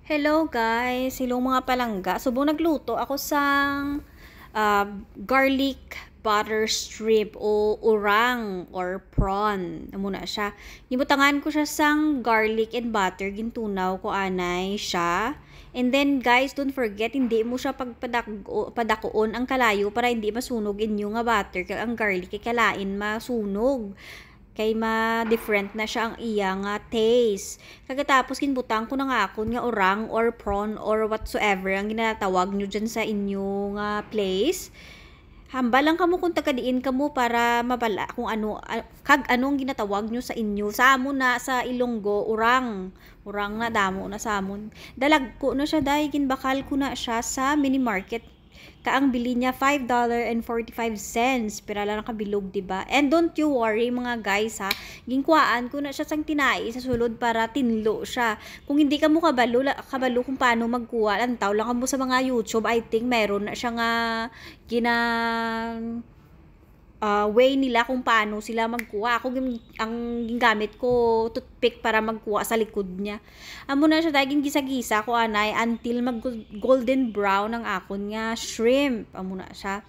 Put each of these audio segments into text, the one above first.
Hello guys, hello mga palangga. Subong nagluto ako sang garlic butter strip o urang or prawn. Amo na siya. Gibutangan ko siya sang garlic and butter, gintunaw ko anay siya. And then guys, don't forget hindi mo siya padakuon ang kalayo para hindi masunog inyo nga butter kag ang garlic kay kalain masunog kay ma-different na siya ang iya nga taste. Kagatapos kinbutang ko na nga ako nga orang or prawn or whatsoever ang ginatawag nyo dyan sa inyo nga place. Hamba lang kamo kung tagadiin kamo para mabala kung ano kag anong ginatawag nyo sa inyo. Sa amo na sa Ilonggo urang. Urang na damo na sa amon. Dalag ko na siya dahil ginbakal ko na siya sa mini market. Kaang bili niya $5.45. Pero lang nakabilog, diba? And don't you worry mga guys ha. Gingkuaan ko na siya sang tinai sa sulod para tinlo siya. Kung hindi ka mo kabalo kung paano magkuha, lantaw lang ka mo sa mga YouTube, I think meron na siya nga way nila kung paano sila magkuha. Ang gingamit ko toothpick para magkuha sa likod niya. Amo na siya daging gisa-gisa ko anay until mag golden brown ang akon nga shrimp. Amo na siya.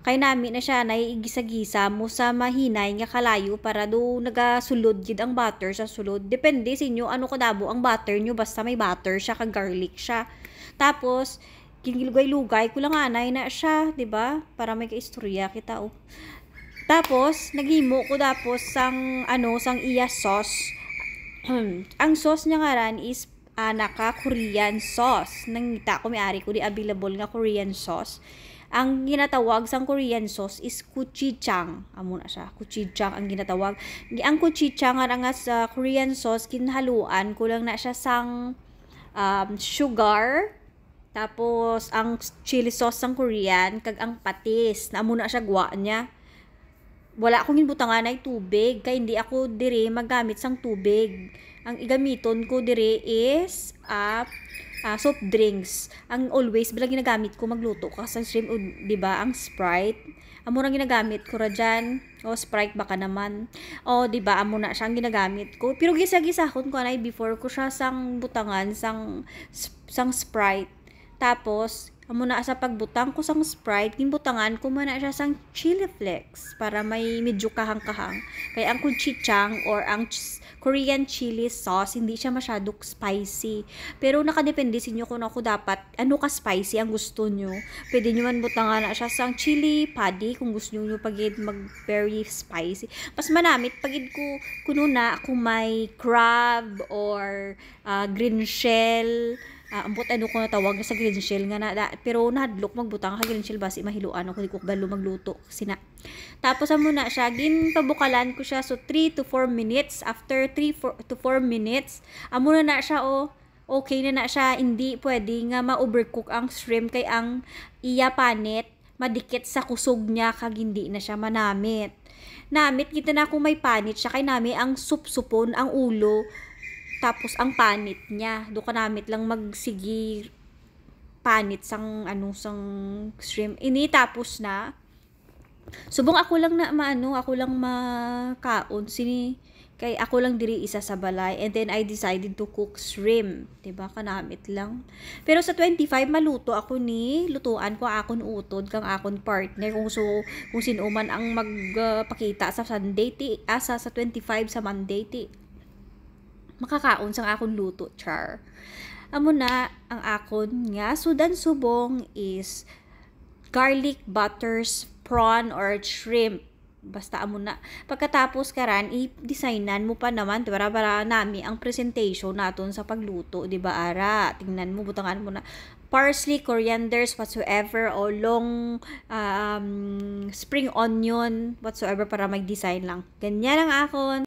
Kay nami na siya naigisa-gisa mo sa mahinay nga kalayo para do nagasulod gid ang butter sa sulod. Depende sa inyo ano kadabo ang butter nyo, basta may butter siya kag garlic siya. Tapos gingilugay-lugay ko lang anay na siya, 'di ba? Para may kaistorya kita oh. Tapos naghimo ko tapos sang iya sauce. Ang sauce niya ngaran is naka Korean sauce. Nangita ko may ari ko di available nga Korean sauce. Ang ginatawag sang Korean sauce is gochujang. Amo na siya. Gochujang ang ginatawag. Ang gochujang nga sa Korean sauce kinhaluan ko lang na siya sang sugar. Tapos, ang chili sauce ng Korean, kag ang patis, na amo na siya gwa niya. Wala akong ginbutangan ay tubig, kaya hindi ako dire magamit sang tubig. Ang igamiton ko dire is soft drinks. Ang always bilang ginagamit ko magluto ka sa shrimp, di ba? Ang Sprite. Amo ra ginagamit ko ra dyan. O Sprite baka naman. O di ba amo na siyang ginagamit ko. Pero gisa-gisahon ko anay before ko siya sang butangan sang Sprite. Tapos, amo na sa pagbutang ko sang Sprite, ginbutangan ko man na siya sang chili flakes para may medyo kahang-kahang. Kaya ang gochujang or ang Korean chili sauce, hindi siya masyadong spicy. Pero nakadepende sa inyo kung ako dapat, ano ka spicy ang gusto nyo. Pwede nyo man butangan na siya sang chili paddy kung gusto nyo pagid mag very spicy. Mas manamit pagid ko kuno na kung may crab or green shell. Ambot ano ko natawag sa green shell nga na pero nahadlok magbutang ka green shell basi mahiluan ako di ko balo magluto sina. Tapos amo na siya pabukalan ko siya so 3 to 4 minutes. After 3 to 4 minutes amo na siya okay na siya. Hindi pwede nga ma-overcook ang shrimp kay ang iya panit madikit sa kusog niya kag hindi na siya manamit. Namit kita na kung may panit siya kay nami ang supsupon ang ulo. Tapos ang panit niya, do ka namit lang magsigi panit sang shrimp. Ini tapos na. Subong ako lang na ako lang makaon kay ako lang diri isa sa balay and then I decided to cook shrimp, 'di ba? Kanamit lang. Pero sa 25 maluto ako ni lutuan ko akon utod kang akon partner kung sino man ang magpakita sa Sunday sa 25 sa Monday makakaon sang akon luto char. Amo na ang akon nga sudan subong is garlic butters prawn or shrimp. Basta amo na. Pagkatapos karan i-designan mo pa naman para nami ang presentation naton sa pagluto, di ba ara? Tingnan mo butangan mo na parsley, corianders, whatsoever o long spring onion whatsoever para mag-design lang. Ganyan ang akon.